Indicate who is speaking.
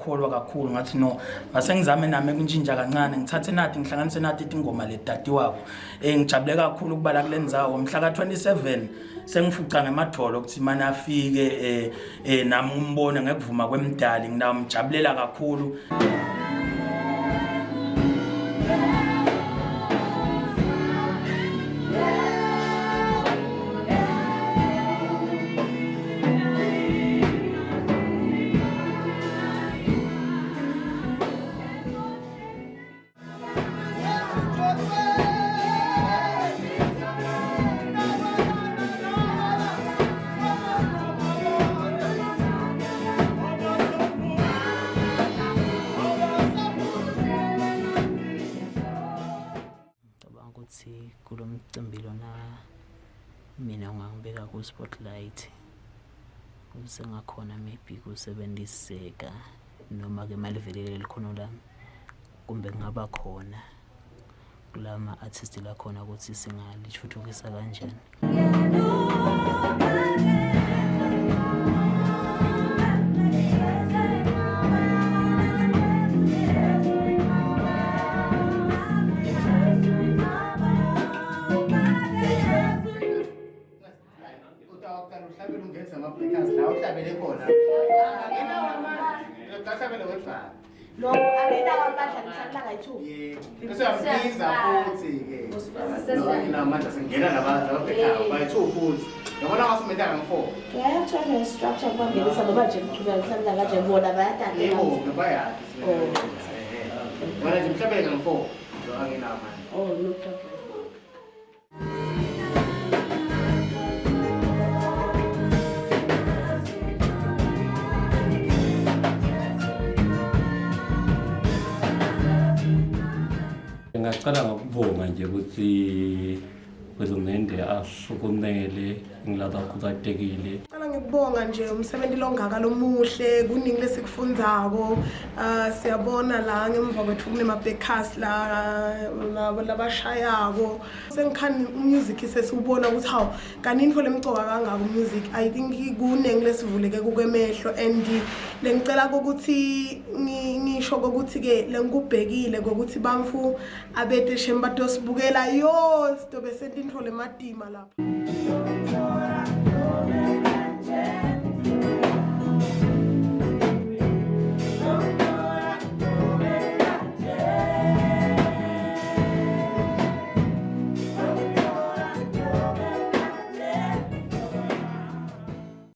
Speaker 1: ngakholwa kakhulu ngathi no asengizame nami ukuntshintsha kancane ngithathe nathi ngihlanganise nathi ingoma le dadi wabo ngijabule kakhulu ukubala kulenzawo mhla ka27 sengifuca ngemadolo ukuthi mana afike nami umbone ngekuvuma kwemidali nginamjabulela kakhulu.
Speaker 2: ukuthi kulomcimbi lona mina ungangibeka ku spotlight usengakhona maybe kusebenziseka noma ke malivelele likhono lami kumbe ngaba khona kulama artist la khona ukuthi singalithuthuka kanjani.
Speaker 3: Lo alena wabadla mhla ka2
Speaker 4: Siyasiza futhi ke namandla singena lababhekayo by 2 futhi yabona ngasimenda nga4
Speaker 3: ngiyathola structure kwabelisa ngoba nje mhlawumbe mhla kanje bona bayadala
Speaker 4: yebo bayadla wena nje mhlawumbe nga4 lo anginamandla
Speaker 3: no problem.
Speaker 5: Ngicela ngokubonga nje ukuthi kwezomende asukumele ngilapha kukatekile.
Speaker 6: Ngicela ngikubonga nje umsebenzi longaka lomuhle kuningi lesikufundzako siyabona la ngemva kwethu kunemabhekasi la labashayako sengikhani umusic sesiubona ukuthi hawo kanini fole mcoka kangaka umusic I think kunengi lesivuleke kukwemehlo and lengicela ukuthi ngisho ukuthi ke lengikubhekile ukuthi bamfu abethe shemba tosibukela yo sidobe sentintfole matima lapha.